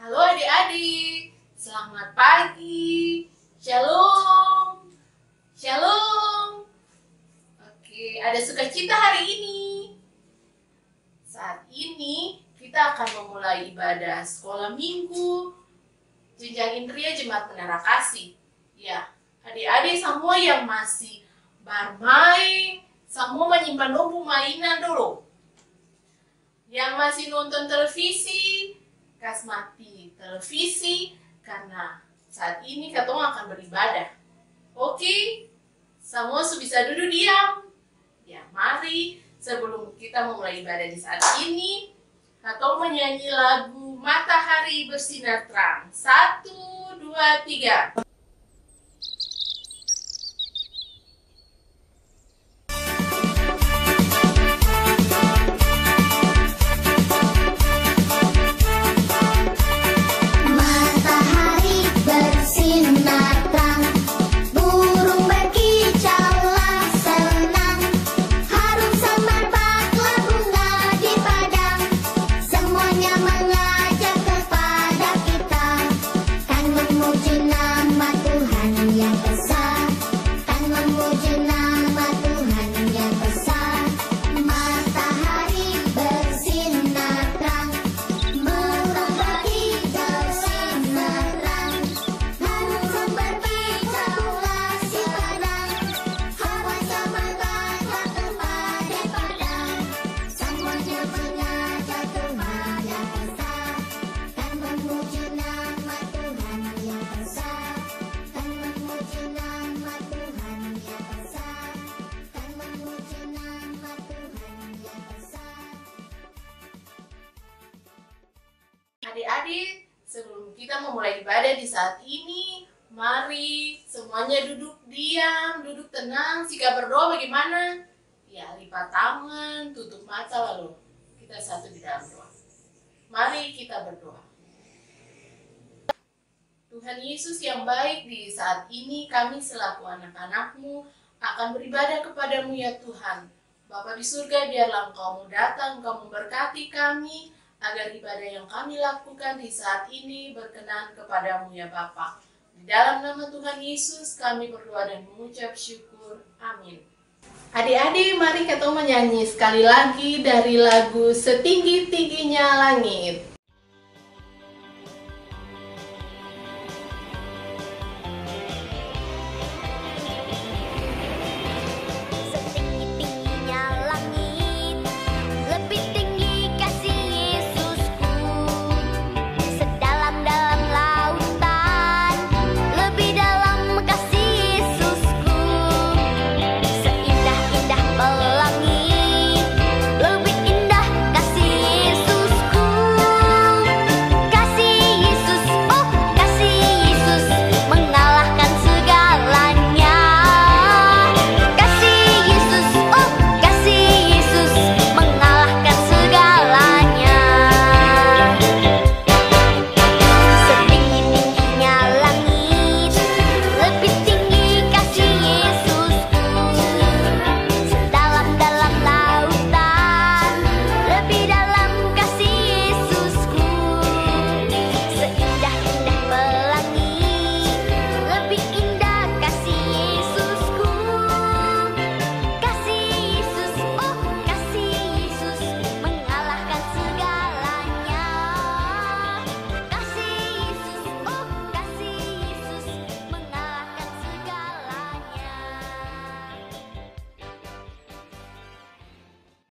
Halo adik-adik, selamat pagi. Shalom. Shalom. Oke, ada sukacita hari ini. Saat ini kita akan memulai ibadah sekolah minggu jenjang Indria Jemaat Menara Kasih. Ya, adik-adik semua yang masih bermain, semua menyimpan buku mainan dulu. Yang masih nonton televisi, kas mati televisi, karena saat ini katong akan beribadah. Oke, semua bisa duduk diam. Ya, mari sebelum kita memulai ibadah di saat ini, katong menyanyi lagu Matahari Bersinar Terang. 1, 2, 3. Adik-adik, sebelum kita memulai ibadah di saat ini, mari semuanya duduk diam, duduk tenang. Jika berdoa bagaimana? Ya, lipat tangan, tutup mata, lalu kita satu di dalam doa. Mari kita berdoa. Tuhan Yesus yang baik, di saat ini kami selaku anak-anak-Mu akan beribadah kepadamu ya Tuhan. Bapa di surga, biarlah Engkau datang, Engkau memberkati kami, agar ibadah yang kami lakukan di saat ini berkenan kepadamu ya Bapa. Di dalam nama Tuhan Yesus kami berdoa dan mengucap syukur. Amin. Adik-adik, mari kita menyanyi sekali lagi dari lagu Setinggi-tingginya Langit.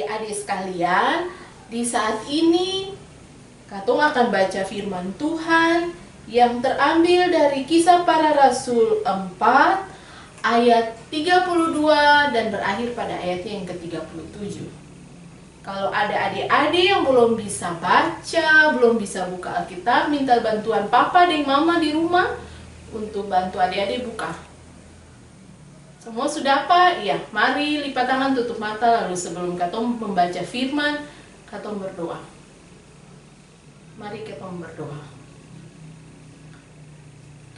Adik sekalian, di saat ini katong akan baca firman Tuhan yang terambil dari Kisah Para Rasul 4 ayat 32 dan berakhir pada ayatnya yang ke-37. Kalau ada adik-adik yang belum bisa baca, belum bisa buka Alkitab, minta bantuan papa dan mama di rumah untuk bantu adik-adik buka. Semua sudah apa? Ya, mari lipat tangan, tutup mata, lalu sebelum katong membaca firman, katong berdoa. Mari katong berdoa.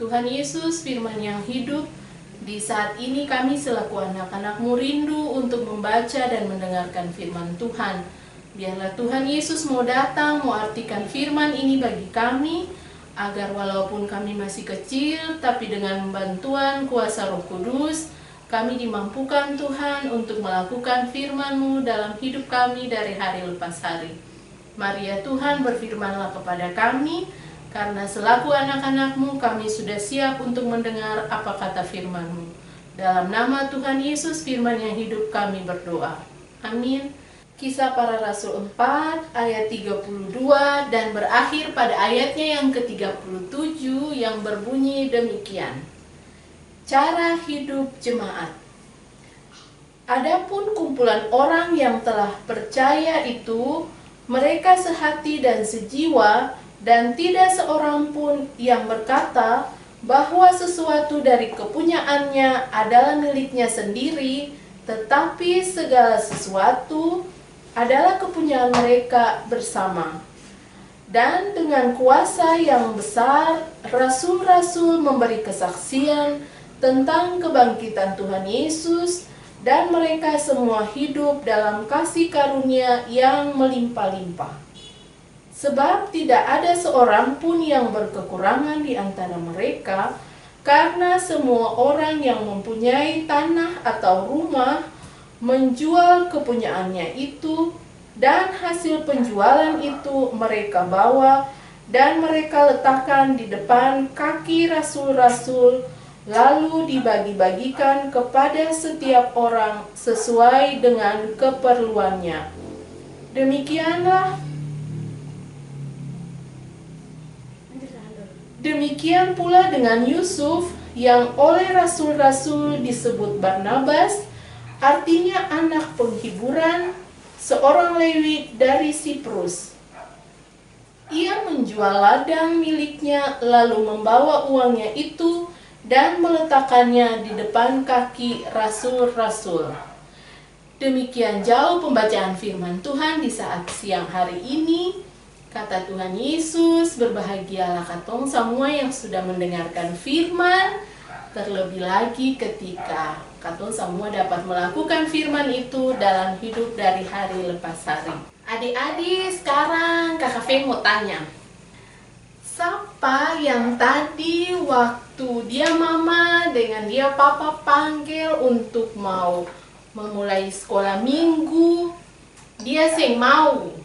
Tuhan Yesus, firman yang hidup, di saat ini kami selaku anak-anak-Mu rindu untuk membaca dan mendengarkan firman Tuhan. Biarlah Tuhan Yesus mau datang, mau artikan firman ini bagi kami, agar walaupun kami masih kecil, tapi dengan bantuan kuasa Roh Kudus, kami dimampukan Tuhan untuk melakukan firman-Mu dalam hidup kami dari hari lepas hari. Mari ya Tuhan, berfirmanlah kepada kami, karena selaku anak-anak-Mu kami sudah siap untuk mendengar apa kata firman-Mu. Dalam nama Tuhan Yesus, firman yang hidup, kami berdoa. Amin. Kisah Para Rasul 4 ayat 32 dan berakhir pada ayatnya yang ke-37 yang berbunyi demikian. Cara hidup jemaat. Adapun kumpulan orang yang telah percaya itu, mereka sehati dan sejiwa, dan tidak seorang pun yang berkata bahwa sesuatu dari kepunyaannya adalah miliknya sendiri, tetapi segala sesuatu adalah kepunyaan mereka bersama. Dan dengan kuasa yang besar, rasul-rasul memberi kesaksian tentang kebangkitan Tuhan Yesus, dan mereka semua hidup dalam kasih karunia yang melimpah-limpah. Sebab tidak ada seorang pun yang berkekurangan di antara mereka, karena semua orang yang mempunyai tanah atau rumah menjual kepunyaannya itu, dan hasil penjualan itu mereka bawa dan mereka letakkan di depan kaki rasul-rasul, lalu dibagi-bagikan kepada setiap orang sesuai dengan keperluannya. Demikian pula dengan Yusuf, yang oleh rasul-rasul disebut Barnabas, artinya anak penghiburan, seorang Lewi dari Siprus. Ia menjual ladang miliknya, lalu membawa uangnya itu dan meletakkannya di depan kaki rasul-rasul. Demikian jauh pembacaan firman Tuhan di saat siang hari ini. Kata Tuhan Yesus, berbahagialah katong semua yang sudah mendengarkan firman, terlebih lagi ketika katong semua dapat melakukan firman itu dalam hidup dari hari lepas hari. Adik-adik, sekarang Kakak Feng mau tanya, siapa yang tadi waktu dia mama dengan dia papa panggil untuk mau memulai sekolah minggu, dia seng mau?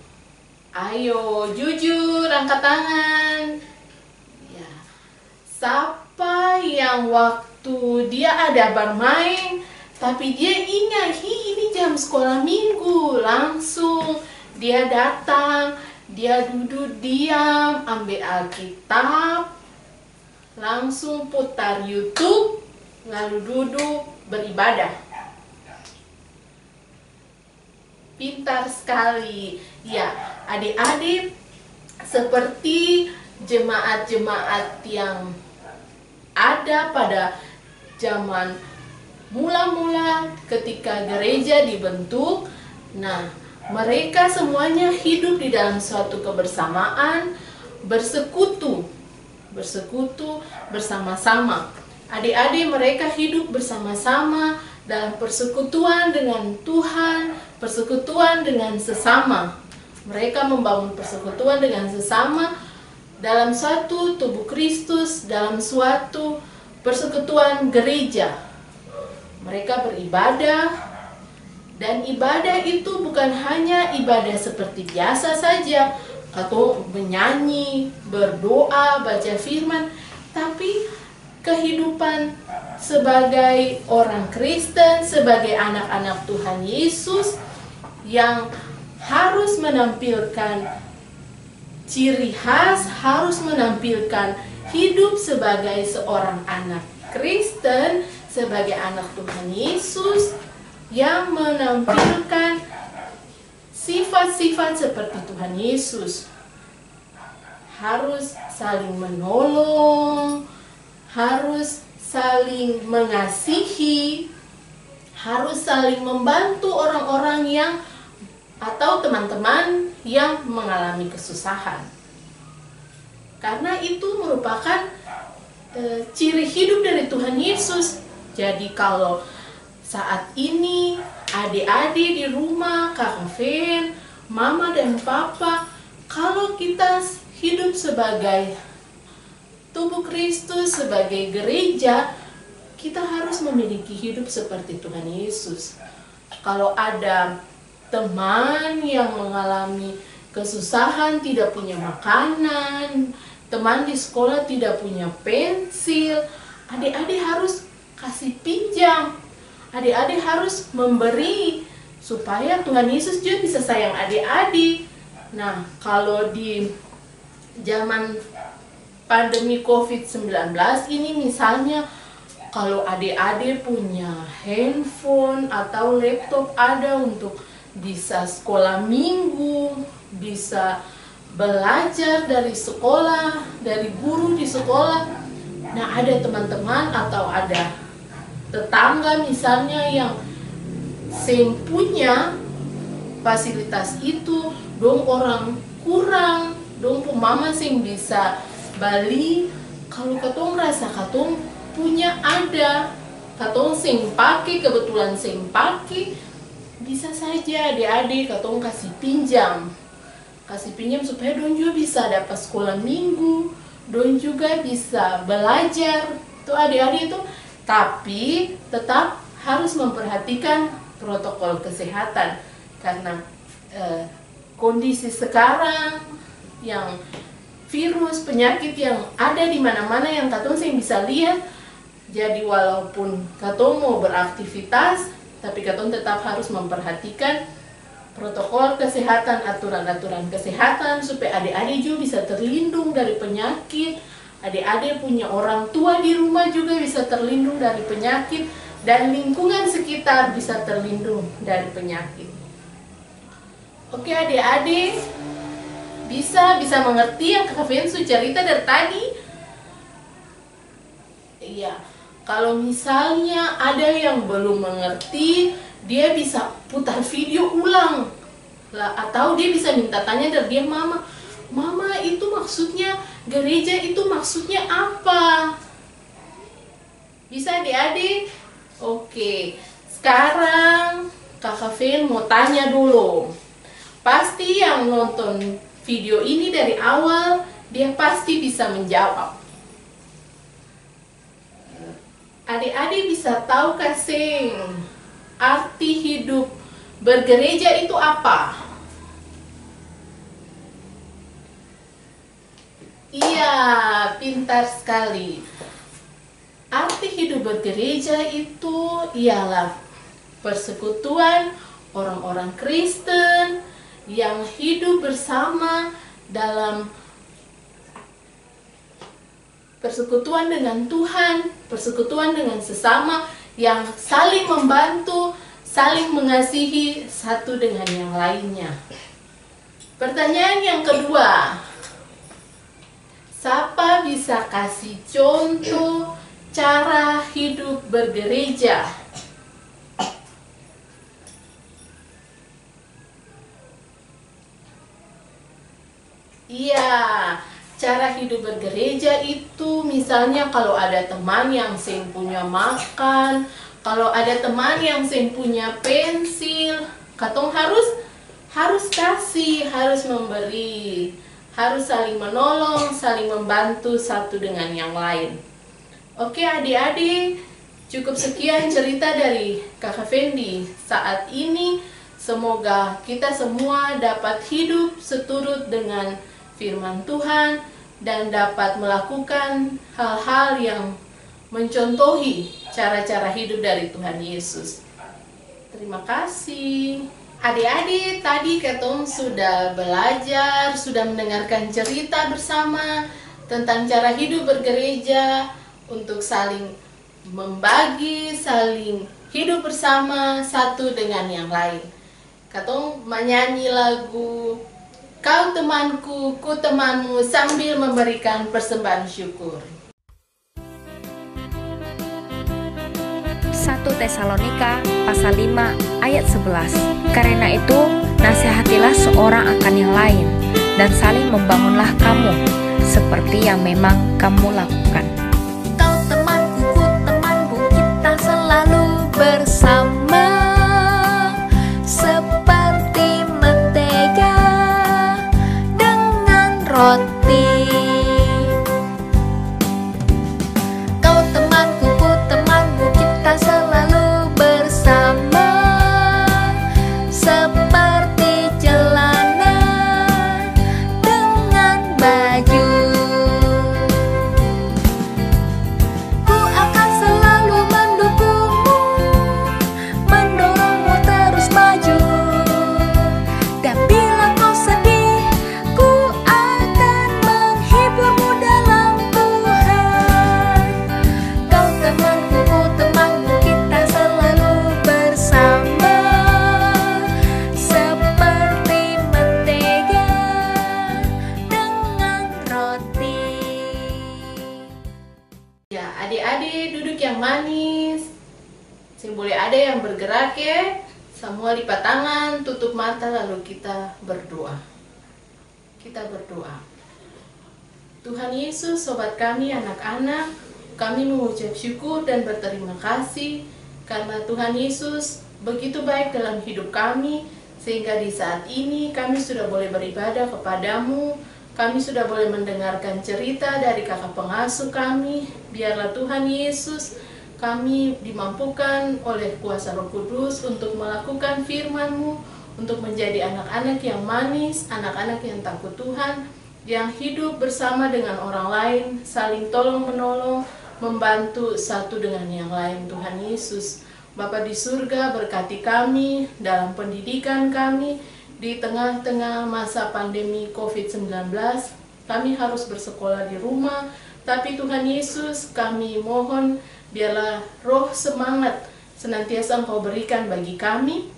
Ayo, jujur, angkat tangan. Ya. Siapa yang waktu dia ada bermain, tapi dia ingat, ini jam sekolah minggu, langsung dia datang, dia duduk diam, ambil Alkitab, langsung putar YouTube, lalu duduk beribadah. Pintar sekali. Ya, adik-adik, seperti jemaat-jemaat yang ada pada zaman mula-mula ketika gereja dibentuk. Nah, mereka semuanya hidup di dalam suatu kebersamaan, bersekutu bersama-sama. Adik-adik mereka hidup bersama-sama dalam persekutuan dengan Tuhan, persekutuan dengan sesama. Mereka membangun persekutuan dengan sesama dalam suatu tubuh Kristus, dalam suatu persekutuan gereja. Mereka beribadah, dan ibadah itu bukan hanya ibadah seperti biasa saja, atau menyanyi, berdoa, baca firman, tapi kehidupan sebagai orang Kristen, sebagai anak-anak Tuhan Yesus yang harus menampilkan ciri khas, harus menampilkan hidup sebagai seorang anak Kristen, sebagai anak Tuhan Yesus yang menampilkan sifat-sifat seperti Tuhan Yesus. Harus saling menolong, harus saling mengasihi, harus saling membantu orang-orang yang atau teman-teman yang mengalami kesusahan. Karena itu merupakan ciri hidup dari Tuhan Yesus. Jadi kalau saat ini adik-adik di rumah, Kakak Fen, Mama dan Papa, kalau kita hidup sebagai tubuh Kristus, sebagai gereja, kita harus memiliki hidup seperti Tuhan Yesus. Kalau ada teman yang mengalami kesusahan, tidak punya makanan, teman di sekolah tidak punya pensil, adik-adik harus kasih pinjam. Adik-adik harus memberi supaya Tuhan Yesus juga bisa sayang adik-adik. Nah, kalau di zaman pandemi COVID-19 ini misalnya, kalau adik-adik punya handphone atau laptop ada untuk bisa sekolah minggu, bisa belajar dari sekolah, dari guru di sekolah. Nah, ada teman-teman atau ada tetangga misalnya yang punya fasilitas itu, dong orang kurang, dong mama sing bisa bali. Kalau katong rasa katong punya ada, katong sing pakai, kebetulan sing pakai, bisa saja adik-adik katong kasih pinjam supaya dong juga bisa dapat sekolah minggu, dong juga bisa belajar tuh adik-adik itu. Tapi tetap harus memperhatikan protokol kesehatan karena kondisi sekarang yang virus penyakit yang ada di mana-mana yang katong sing bisa lihat. Jadi walaupun katong mau beraktivitas, tapi katong tetap harus memperhatikan protokol kesehatan, aturan-aturan kesehatan supaya adik-adik juga bisa terlindung dari penyakit. Adik-adik punya orang tua di rumah juga bisa terlindung dari penyakit, dan lingkungan sekitar bisa terlindung dari penyakit. Oke adik-adik, bisa mengerti yang Kak Fensu cerita dari tadi? Iya, kalau misalnya ada yang belum mengerti, dia bisa putar video ulang lah, atau dia bisa minta tanya dari dia, mama itu maksudnya gereja itu maksudnya apa? Bisa adik-adik? Oke, sekarang Kakak Fen mau tanya dulu. Pasti yang nonton video ini dari awal, dia pasti bisa menjawab. Adik-adik bisa tahu kasih arti hidup bergereja itu apa? Iya, pintar sekali. Arti hidup bergereja itu ialah persekutuan orang-orang Kristen yang hidup bersama dalam persekutuan dengan Tuhan, persekutuan dengan sesama, yang saling membantu, saling mengasihi satu dengan yang lainnya. Pertanyaan yang kedua, siapa bisa kasih contoh cara hidup bergereja? Iya, cara hidup bergereja itu misalnya kalau ada teman yang sing punya makan, kalau ada teman yang sing punya pensil, katong harus kasih, harus memberi, harus saling menolong, saling membantu satu dengan yang lain. Oke adik-adik, cukup sekian cerita dari Kakak Fendi saat ini. Semoga kita semua dapat hidup seturut dengan firman Tuhan dan dapat melakukan hal-hal yang mencontohi cara-cara hidup dari Tuhan Yesus. Terima kasih. Adik-adik, tadi katong sudah belajar, sudah mendengarkan cerita bersama tentang cara hidup bergereja untuk saling membagi, saling hidup bersama satu dengan yang lain. Katong menyanyi lagu Kau Temanku, Ku Temanmu sambil memberikan persembahan syukur. 1 Tesalonika pasal 5 ayat 11. Karena itu, nasihatilah seorang akan yang lain, dan saling membangunlah kamu, seperti yang memang kamu lakukan. Kau temanku, ku temanmu, kita selalu bersama, seperti mentega dengan roti. Masih boleh ada yang bergerak ya. Semua lipat tangan, tutup mata, lalu kita berdoa. Kita berdoa. Tuhan Yesus, sobat kami, anak-anak, kami mengucap syukur dan berterima kasih karena Tuhan Yesus begitu baik dalam hidup kami, sehingga di saat ini kami sudah boleh beribadah kepadamu. Kami sudah boleh mendengarkan cerita dari kakak pengasuh kami. Biarlah Tuhan Yesus, kami dimampukan oleh kuasa Roh Kudus untuk melakukan firman-Mu, untuk menjadi anak-anak yang manis, anak-anak yang takut Tuhan, yang hidup bersama dengan orang lain, saling tolong-menolong, membantu satu dengan yang lain. Tuhan Yesus, Bapa di surga, berkati kami dalam pendidikan kami. Di tengah-tengah masa pandemi COVID-19, kami harus bersekolah di rumah, tapi Tuhan Yesus, kami mohon biarlah roh semangat senantiasa Engkau berikan bagi kami,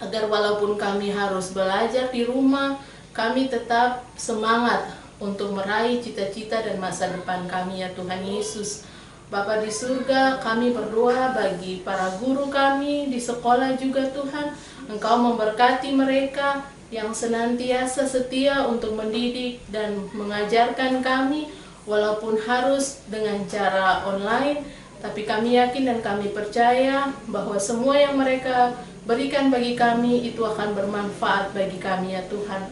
agar walaupun kami harus belajar di rumah, kami tetap semangat untuk meraih cita-cita dan masa depan kami ya Tuhan Yesus. Bapa di surga, kami berdoa bagi para guru kami di sekolah juga Tuhan. Engkau memberkati mereka yang senantiasa setia untuk mendidik dan mengajarkan kami, walaupun harus dengan cara online. Tapi kami yakin dan kami percaya bahwa semua yang mereka berikan bagi kami itu akan bermanfaat bagi kami ya Tuhan.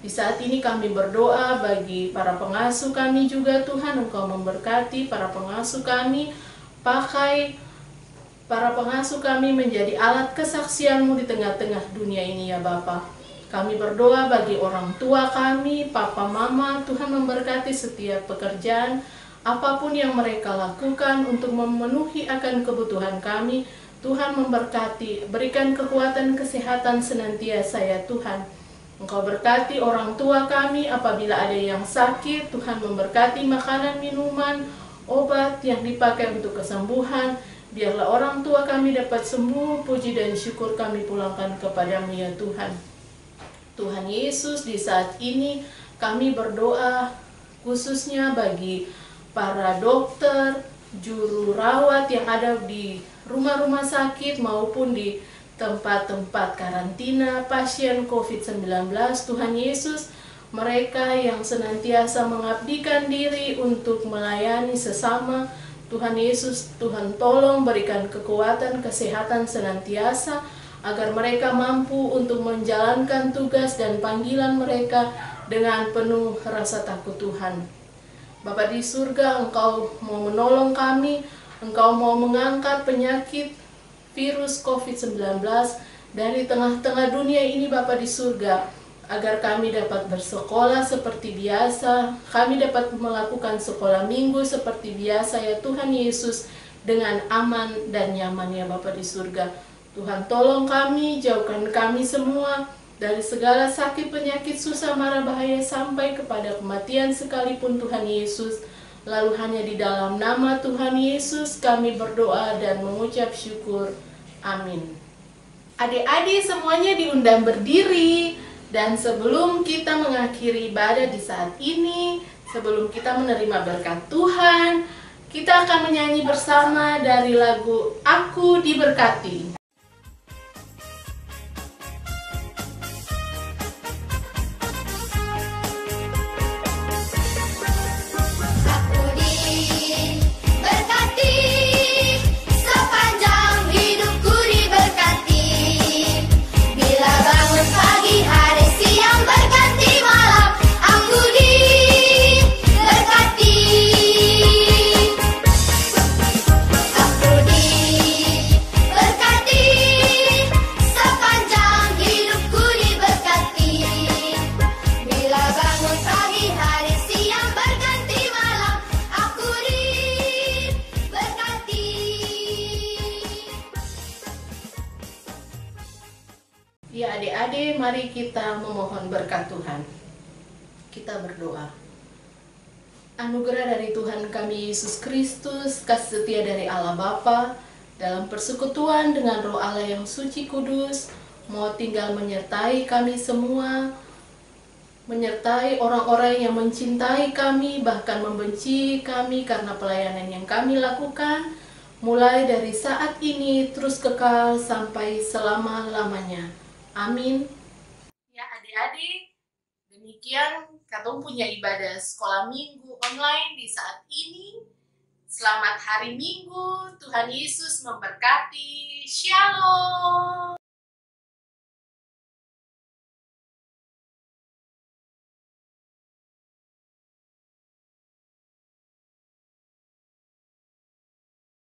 Di saat ini kami berdoa bagi para pengasuh kami juga Tuhan. Engkau memberkati para pengasuh kami, pakai para pengasuh kami menjadi alat kesaksian-Mu di tengah-tengah dunia ini ya Bapa. Kami berdoa bagi orang tua kami, papa, mama, Tuhan memberkati setiap pekerjaan, apapun yang mereka lakukan untuk memenuhi akan kebutuhan kami. Tuhan memberkati, berikan kekuatan kesehatan senantiasa ya Tuhan. Engkau berkati orang tua kami apabila ada yang sakit, Tuhan memberkati makanan, minuman, obat yang dipakai untuk kesembuhan. Biarlah orang tua kami dapat sembuh, puji dan syukur kami pulangkan kepadamu ya Tuhan. Tuhan Yesus, di saat ini kami berdoa khususnya bagi para dokter, juru rawat yang ada di rumah-rumah sakit maupun di tempat-tempat karantina pasien COVID-19. Tuhan Yesus, mereka yang senantiasa mengabdikan diri untuk melayani sesama, Tuhan Yesus, Tuhan tolong berikan kekuatan, kesehatan senantiasa, agar mereka mampu untuk menjalankan tugas dan panggilan mereka dengan penuh rasa takut Tuhan. Bapa di surga, Engkau mau menolong kami, Engkau mau mengangkat penyakit virus COVID-19 dari tengah-tengah dunia ini Bapa di surga, agar kami dapat bersekolah seperti biasa, kami dapat melakukan sekolah minggu seperti biasa ya Tuhan Yesus, dengan aman dan nyaman ya Bapa di surga. Tuhan tolong kami, jauhkan kami semua dari segala sakit, penyakit, susah, mara, bahaya sampai kepada kematian sekalipun Tuhan Yesus. Lalu hanya di dalam nama Tuhan Yesus kami berdoa dan mengucap syukur. Amin. Adik-adik semuanya diundang berdiri. Dan sebelum kita mengakhiri ibadah di saat ini, sebelum kita menerima berkat Tuhan, kita akan menyanyi bersama dari lagu Aku Diberkati. Ya adik-adik, mari kita memohon berkat Tuhan. Kita berdoa. Anugerah dari Tuhan kami Yesus Kristus, kasih setia dari Allah Bapa, dalam persekutuan dengan Roh Allah yang suci kudus, mau tinggal menyertai kami semua, menyertai orang-orang yang mencintai kami, bahkan membenci kami karena pelayanan yang kami lakukan. mulai dari saat ini terus kekal sampai selama-lamanya. Amin. Ya adik-adik, demikian Katong punya ibadah sekolah minggu online di saat ini. Selamat hari Minggu, Tuhan Yesus memberkati. Shalom.